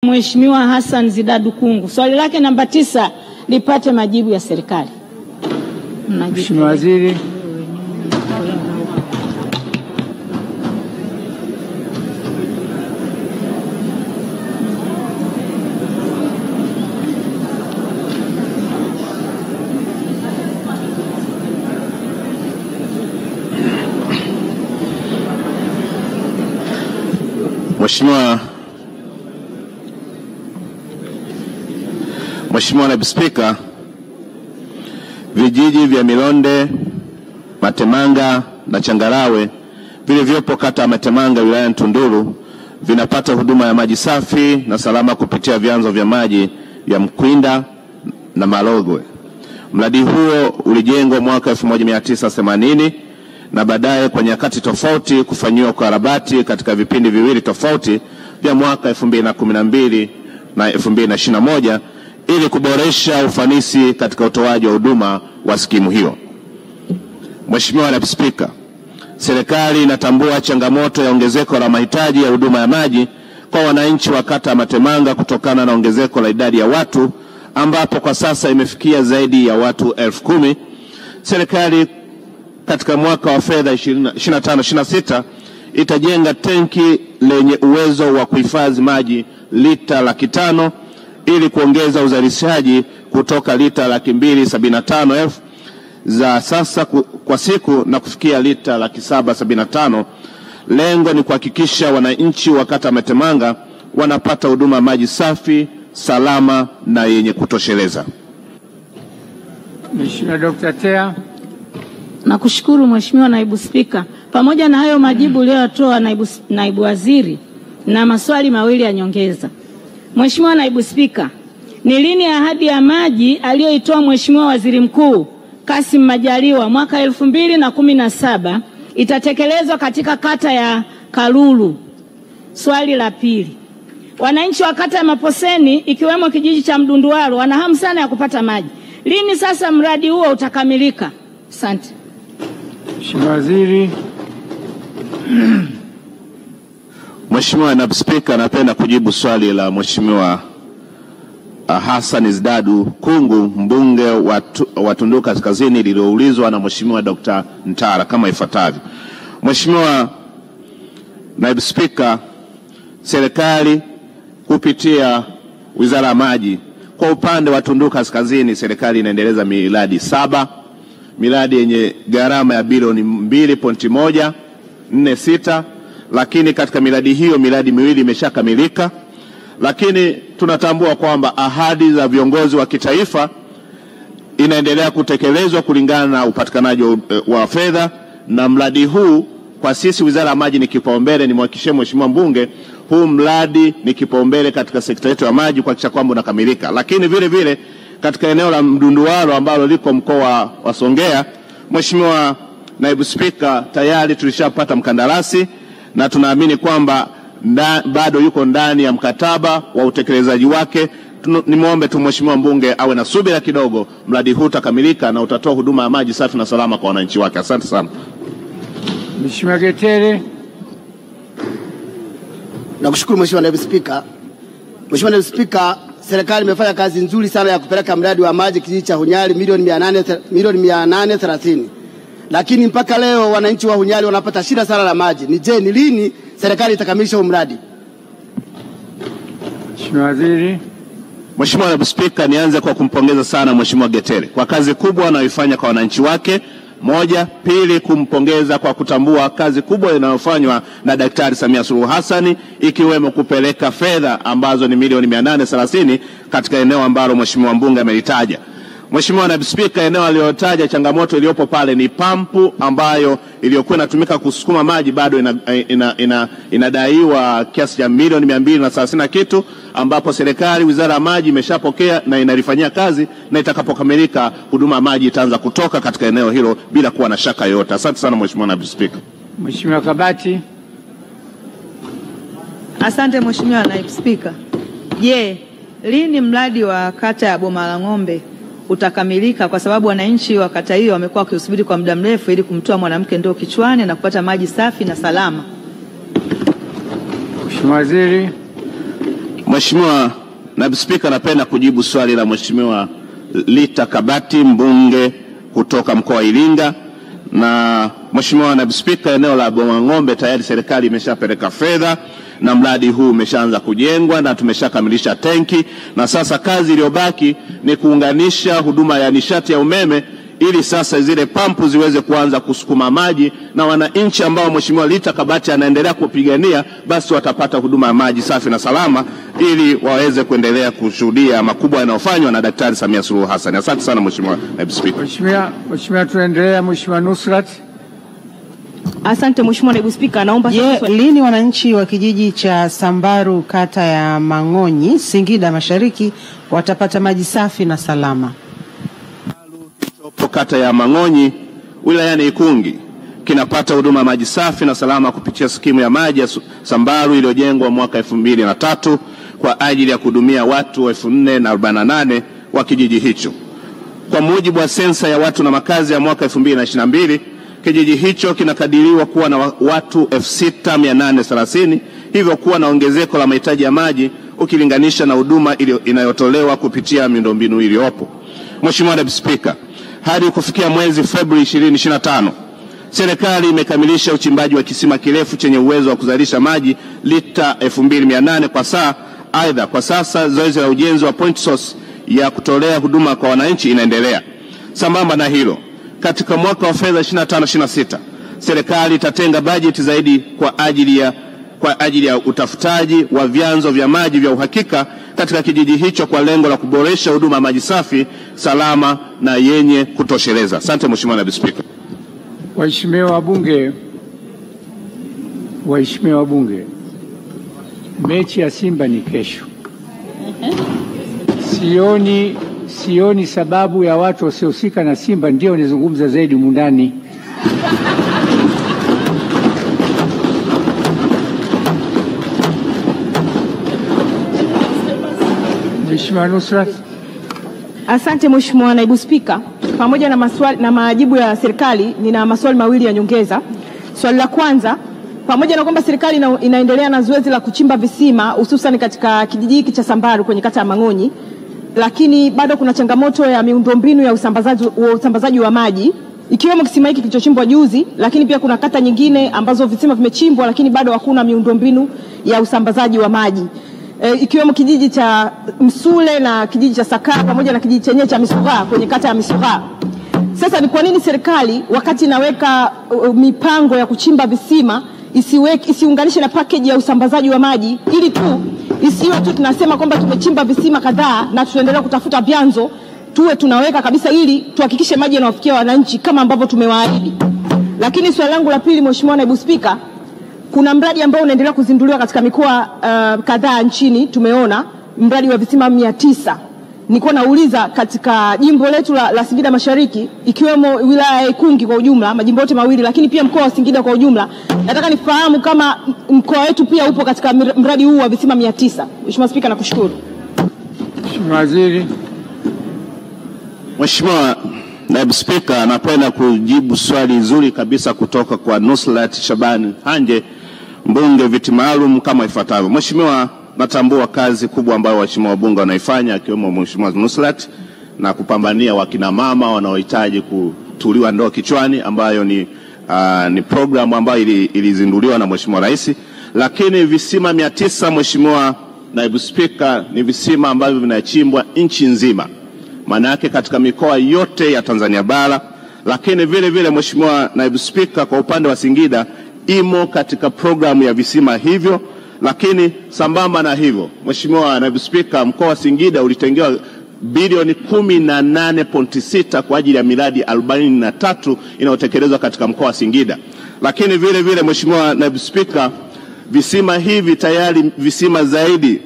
Mheshimiwa Hassan Zidadu Kungu. Swali lake namba 9 lipate majibu ya serikali. Mheshimiwa Waziri. Mheshimiwa Naibu Spika, vijiji vya Milonde, Matemanga na Changarawe vilivyopo kata ya Matemanga wilayani Tunduru vinapata huduma ya maji safi na salama kupitia vyanzo vya maji ya Mkwinda na Malogwe. Mradi huo ulijengwa mwaka 1980 na baadaye kwa nyakati tofauti kufanyiwa ukarabati katika vipindi viwili tofauti vya mwaka 2012 na 2021 ili kuboresha ufanisi katika utoaji wa huduma wa skimu hiyo. Mheshimiwa Naibu Spika, serikali inatambua changamoto ya ongezeko la mahitaji ya huduma ya maji kwa wananchi wa kata ya Matemanga kutokana na ongezeko la idadi ya watu ambapo kwa sasa imefikia zaidi ya watu 10,000. Serikali katika mwaka wa fedha 25-26 itajenga tenki lenye uwezo wa kuhifadhi maji lita 500,000 ili kuongeza uzalishaji kutoka lita 275,000 za sasa kwa siku na kufikia lita 775,000. Lengo ni kuhakikisha wananchi wa kata Matemanga wanapata huduma maji safi, salama na yenye kutosheleza. Mheshimiwa Dr. Tea. Nakushukuru Mheshimiwa Naibu Spika. Pamoja na hayo majibu uliyotoa naibu waziri na maswali mawili ya nyongeza. Mheshimiwa Naibu Spika, ni lini ahadi ya maji aliyoitoa Mheshimiwa Waziri Mkuu Kassim Majaliwa mwaka 2017 itatekelezwa katika kata ya Kalulu? Swali la pili. Wananchi wa kata ya Maposeni ikiwemo kijiji cha Mdunduwaro wana hamu sana ya kupata maji. Lini sasa mradi huo utakamilika? Asante. Mheshimiwa Waziri. Mheshimiwa Naibu Spika, napenda kujibu swali la Mheshimiwa Hassan Zidadu Kungu, mbunge wa Tunduru Kaskazini, lililoulizwa na Mheshimiwa Dr. Ntara kama ifuatavyo. Mheshimiwa Naibu Spika, serikali kupitia Wizara ya Maji kwa upande wa Tunduru Kaskazini, serikali inaendeleza miradi 7, miradi yenye gharama ya bilioni 2.146, lakini katika miradi hiyo miradi miwili imeshakamilika. Lakini tunatambua kwamba ahadi za viongozi wa kitaifa inaendelea kutekelezwa kulingana na upatikanaji wa fedha, na mradi huu kwa sisi Wizara ya Maji ni kipaumbele. Nimhakikishie Mheshimiwa mbunge, huu mradi ni kipaumbele katika sekta yetu ya maji kuhakikisha kwamba unakamilika. Lakini vile vile katika eneo la Mdunduwaro ambalo liko mkoa wa Songea, Mheshimiwa Naibu Spika, tayari tulishapata mkandarasi na tunaamini kwamba bado yuko ndani ya mkataba wa utekelezaji wake. Nimuombe tu Mheshimiwa mbunge awe na subira kidogo, mradi huu utakamilika na utatoa huduma ya maji safi na salama kwa wananchi wake. Asante sana. Mheshimiwa Getere. Nakushukuru Mheshimiwa Naibu Spika. Mheshimiwa Naibu Spika, serikali imefanya kazi nzuri sana ya kupeleka mradi wa maji kijiji cha Hunyali milioni 830. Lakini mpaka leo wananchi wa Hunyali wanapata shida sana la maji. Ni lini serikali itakamilisha huu mradi? Mheshimiwa Waziri. Mheshimiwa Naibu Spika, nianze kwa kumpongeza sana Mheshimiwa Getere kwa kazi kubwa anayoifanya kwa wananchi wake. Moja, pili, kumpongeza kwa kutambua kazi kubwa inayofanywa na Daktari Samia Suluhu Hassan, ikiwemo kupeleka fedha ambazo ni milioni 830 katika eneo ambalo Mheshimiwa mbunge amelitaja. Mheshimiwa Naibu Spika, eneo aliyotaja changamoto iliyopo pale ni pampu ambayo iliyokuwa inatumika kusukuma maji bado inadaiwa kiasi cha milioni 230 kitu, ambapo serikali Wizara ya Maji imeshapokea na inalifanyia kazi, na itakapokamilika huduma ya maji itaanza kutoka katika eneo hilo bila kuwa na shaka yoyote. Asante sana Mheshimiwa Naibu Spika. Mheshimiwa Kabati. Asante Mheshimiwa Naibu Spika. Lini mradi wa kata ya Boma la Ng'ombe utakamilika, kwa sababu wananchi wa kata hiyo wamekuwa wakisubiri kwa muda mrefu ili kumtoa mwanamke ndoo kichwani na kupata maji safi na salama? Mheshimiwa Waziri. Mheshimiwa Naibu Spika, napenda kujibu swali la Mheshimiwa Lita Kabati, mbunge kutoka mkoa wa Iringa. Na Mheshimiwa Naibu Spika, eneo la Bomang'ombe tayari serikali imeshapeleka fedha na mradi huu umeshaanza kujengwa na tumeshakamilisha tenki, na sasa kazi iliyobaki ni kuunganisha huduma ya nishati ya umeme ili sasa zile pampu ziweze kuanza kusukuma maji, na wananchi ambao Mheshimiwa Lita Kabati anaendelea kupigania basi watapata huduma ya maji safi na salama ili waweze kuendelea kushuhudia makubwa yanayofanywa na Daktari Samia Suluhu Hassan. Asante sana Mheshimiwa Naibu Spika. Mheshimiwa tuendelea. Mheshimiwa Nusrat. Asante Mheshimiwa Naibu Spika, naomba lini wananchi wa kijiji cha Sambaru kata ya Mang'onyi Singida Mashariki watapata maji safi na salama? Kata ya Mang'onyi wilayani Ikungi kinapata huduma maji safi na salama kupitia skimu ya maji ya Sambaru iliyojengwa mwaka 2003 kwa ajili ya kuhudumia watu 4048 wa kijiji hicho. Kwa mujibu wa sensa ya watu na makazi ya mwaka 2022, kijiji hicho kinakadiriwa kuwa na watu 6830, hivyo kuwa na ongezeko la mahitaji ya maji ukilinganisha na huduma inayotolewa kupitia miundombinu iliyopo. Mheshimiwa Naibu Spika, hadi kufikia mwezi Februari 2025, serikali imekamilisha uchimbaji wa kisima kirefu chenye uwezo wa kuzalisha maji lita 2800 kwa saa. Aidha, kwa sasa zoezi la ujenzi wa point source ya kutolea huduma kwa wananchi inaendelea. Sambamba na hilo, katika mwaka wa fedha 25-26, serikali itatenga bajeti zaidi kwa ajili ya utafutaji wa vyanzo vya maji vya uhakika katika kijiji hicho kwa lengo la kuboresha huduma ya maji safi, salama na yenye kutosheleza. Asante Mheshimiwa Naibu Spika. Waheshimiwa wabunge, mechi ya Simba ni kesho. Sioni sababu ya watu wasiohusika na Simba ndio nizungumza zaidi mundani. Mheshimiwa Nusrat. Asante Mheshimiwa Naibu Spika, pamoja na maswali na majibu ya serikali, nina maswali mawili ya nyongeza. Swali la kwanza, pamoja na kwamba serikali inaendelea na zoezi la kuchimba visima hususan katika kijiji hiki cha Sambaru kwenye kata ya Mang'onyi, lakini bado kuna changamoto ya miundombinu ya usambazaji wa maji, ikiwemo kisima hiki kilichochimbwa juzi, lakini pia kuna kata nyingine ambazo visima vimechimbwa lakini bado hakuna miundombinu ya usambazaji wa maji. Ikiwemo kijiji cha Msule na kijiji cha Sakara pamoja na kijiji chenye cha Misuga kwenye kata ya Misuga. Sasa ni kwa nini serikali wakati inaweka mipango ya kuchimba visima isiunganishe na package ya usambazaji wa maji, ili tu isiwe tu tunasema kwamba tumechimba visima kadhaa na tunaendelea kutafuta vyanzo, tuwe tunaweka kabisa ili tuhakikishe maji yanawafikia wananchi kama ambavyo tumewaahidi. Lakini swali langu la pili, Mheshimiwa Naibu Spika, kuna mradi ambao unaendelea kuzinduliwa katika mikoa kadhaa nchini. Tumeona mradi wa visima 900. Nilikuwa nauliza katika jimbo letu la Singida Mashariki, ikiwemo wilaya ya Ikungi kwa ujumla, majimbo yote mawili, lakini pia mkoa wa Singida kwa ujumla, nataka nifahamu kama mkoa wetu pia upo katika mradi huu wa visima 900. Mheshimiwa Spika, nakushukuru. Mheshimiwa Waziri. Mheshimiwa Naibu Spika, napenda kujibu swali zuri kabisa kutoka kwa Nusrat Shabani Hanje, mbunge viti maalum kama ifuatavyo. Mheshimiwa, natambua kazi kubwa ambayo waheshimiwa wabunge wanaifanya, akiwemo Mheshimiwa Nusrat, na kupambania wakina mama wanaohitaji kutuliwa ndoo kichwani, ambayo ni programu ambayo ilizinduliwa na Mheshimiwa Rais. Lakini visima 900, Mheshimiwa Naibu Spika, ni visima ambavyo vinachimbwa nchi nzima, maana yake katika mikoa yote ya Tanzania bara. Lakini vile vile Mheshimiwa Naibu Spika, kwa upande wa Singida imo katika programu ya visima hivyo. Lakini sambamba na hivyo, Mheshimiwa Naibu Spika, mkoa wa Singida ulitengewa bilioni 18.6 kwa ajili ya miradi 43 inayotekelezwa katika mkoa wa Singida. Lakini vile vile Mheshimiwa Naibu Spika, visima hivi tayari visima zaidi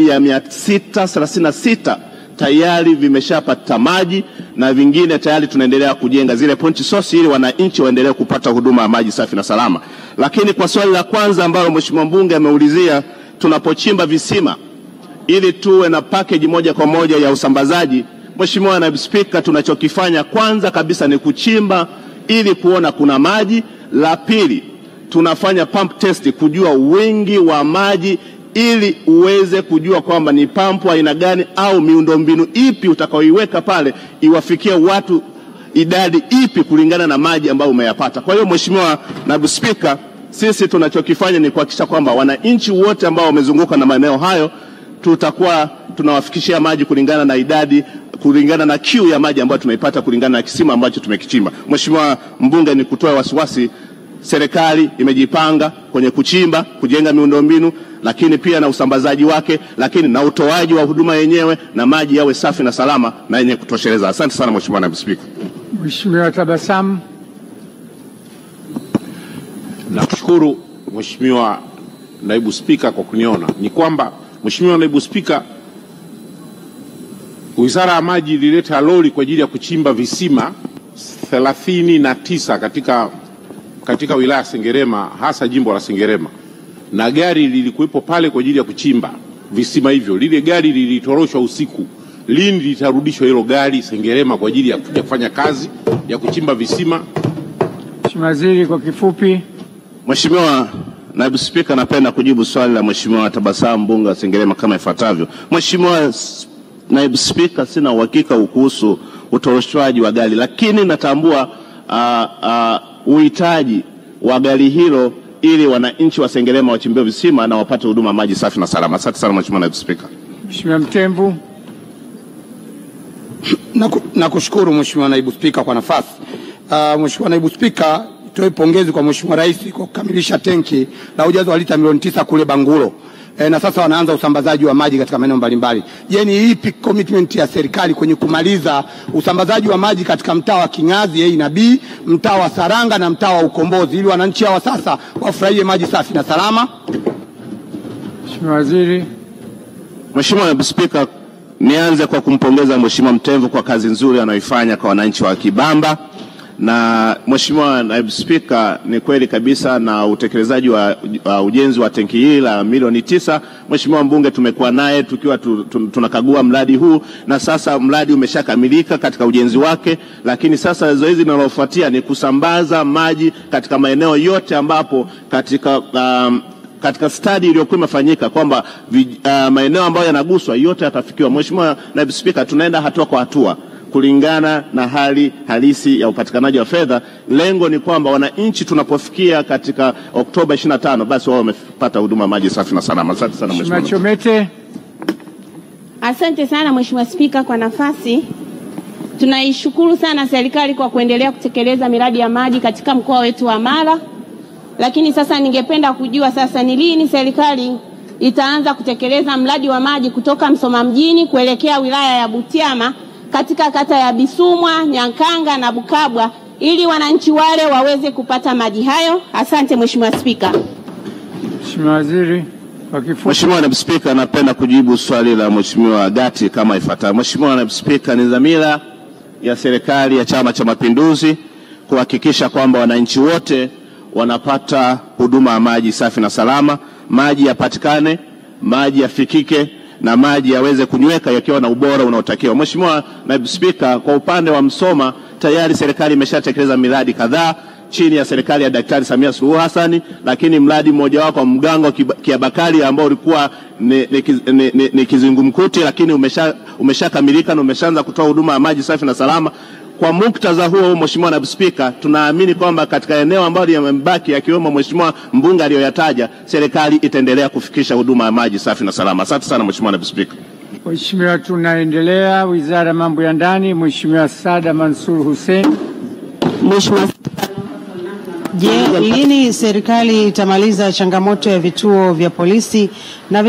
ya 636 tayari vimeshapata maji, na vingine tayari tunaendelea kujenga zile point source ili wananchi waendelee kupata huduma ya maji safi na salama. Lakini kwa swali la kwanza ambalo Mheshimiwa mbunge ameulizia, tunapochimba visima ili tuwe na package moja kwa moja ya usambazaji, Mheshimiwa Naibu Spika, tunachokifanya kwanza kabisa ni kuchimba ili kuona kuna maji. La pili, tunafanya pump test kujua wingi wa maji ili uweze kujua kwamba ni pampu aina gani au miundombinu ipi utakaoiweka pale iwafikie watu idadi ipi kulingana na maji ambayo umeyapata. Kwa hiyo Mheshimiwa Naibu Spika, sisi tunachokifanya ni kuhakikisha kwamba wananchi wote ambao wamezunguka na maeneo hayo tutakuwa tunawafikishia maji kulingana na idadi, kulingana na kiu ya maji ambayo tumeipata, kulingana na kisima ambacho tumekichimba. Mheshimiwa Mbunge, ni kutoa wasiwasi, serikali imejipanga kwenye kuchimba, kujenga miundombinu, lakini pia na usambazaji wake, lakini na utoaji wa huduma yenyewe, na maji yawe safi na salama na yenye kutosheleza. Asante sana Mheshimiwa Naibu Spika. Mheshimiwa Tabasamu. Nakushukuru Mheshimiwa Naibu Spika kwa kuniona. Ni kwamba Mheshimiwa Naibu Spika, Wizara ya Maji ilileta lori kwa ajili ya kuchimba visima 39 katika wilaya Sengerema, hasa jimbo la Sengerema, na gari lilikuwepo pale kwa ajili ya kuchimba visima hivyo. Lile gari lilitoroshwa usiku. Lini litarudishwa hilo gari Sengerema kwa ajili ya kuja kufanya kazi ya kuchimba visima? Mheshimiwa Waziri, kwa kifupi. Mheshimiwa Naibu Spika, napenda kujibu swali la Mheshimiwa Tabasamu, mbunge wa Sengerema, kama ifuatavyo. Mheshimiwa Naibu Spika, sina uhakika kuhusu utoroshwaji wa gari, lakini natambua uhitaji wa gari hilo ili wananchi wa Sengerema wachimbe visima na wapate huduma maji safi na salama. Asante sana Mheshimiwa Naibu Spika. Mheshimiwa Mtembu. Nakushukuru Mheshimiwa Naibu Spika kwa nafasi. Mheshimiwa Naibu Spika, toe pongezi kwa Mheshimiwa Rais kwa kukamilisha tenki la ujazo wa lita milioni 9 kule Bangulo. Na sasa wanaanza usambazaji wa maji katika maeneo mbalimbali. Je, ni ipi commitment ya serikali kwenye kumaliza usambazaji wa maji katika mtaa wa Kingazi A na B, mtaa wa Saranga na mtaa wa Ukombozi, ili wananchi hawa sasa wafurahie maji safi na salama? Mheshimiwa Waziri. Mheshimiwa Naibu Spika, nianze kwa kumpongeza Mheshimiwa Mtemvu kwa kazi nzuri anayoifanya kwa wananchi wa Kibamba. Na Mheshimiwa Naibu Spika, ni kweli kabisa na utekelezaji wa ujenzi wa tenki hili la milioni 9, Mheshimiwa Mbunge tumekuwa naye tukiwa tunakagua mradi huu, na sasa mradi umeshakamilika katika ujenzi wake, lakini sasa zoezi linalofuatia ni kusambaza maji katika maeneo yote ambapo katika study iliyokuwa imefanyika kwamba maeneo ambayo yanaguswa yote yatafikiwa. Mheshimiwa Naibu Spika, tunaenda hatua kwa hatua kulingana na hali halisi ya upatikanaji wa fedha. Lengo ni kwamba wananchi tunapofikia katika Oktoba 25 basi wao wamepata huduma maji safi na salama. Asante sana Mheshimiwa Chomete. Asante sana Mheshimiwa Spika kwa nafasi. Tunaishukuru sana serikali kwa kuendelea kutekeleza miradi ya maji katika mkoa wetu wa Mara. Lakini sasa ningependa kujua sasa ni lini serikali itaanza kutekeleza mradi wa maji kutoka Msoma mjini kuelekea wilaya ya Butiama katika kata ya Bisumwa, Nyankanga na Bukabwa, ili wananchi wale waweze kupata maji hayo. Asante Mheshimiwa Spika. Mheshimiwa Waziri, kwa kifupi. Mheshimiwa Naibu Spika, napenda kujibu swali la Mheshimiwa Gati kama ifuatavyo. Mheshimiwa Naibu Spika, ni dhamira ya serikali ya Chama cha Mapinduzi kuhakikisha kwamba wananchi wote wanapata huduma ya maji safi na salama, maji yapatikane, maji yafikike, na maji yaweze kunyweka yakiwa na ubora unaotakiwa. Mheshimiwa Naibu Spika, kwa upande wa Msoma tayari serikali imeshatekeleza miradi kadhaa chini ya serikali ya Daktari Samia Suluhu Hassan, lakini mradi mmoja wao kwa Mgango Kiabakari ambao ulikuwa ni kizungumkuti, lakini umeshakamilika na umeshaanza kutoa huduma ya maji safi na salama. Kwa muktadha huo Mheshimiwa Naibu Spika, tunaamini kwamba katika eneo ambalo yamebaki yakiwemo Mheshimiwa Mbunge aliyoyataja, serikali itaendelea kufikisha huduma ya maji safi na salama. Asante sana Mheshimiwa Naibu Spika. Mheshimiwa, tunaendelea. Wizara ya Mambo ya Ndani, Mheshimiwa Saada Mansur Hussein. Mheshimiwa, je, lini serikali itamaliza changamoto ya vituo vya polisi na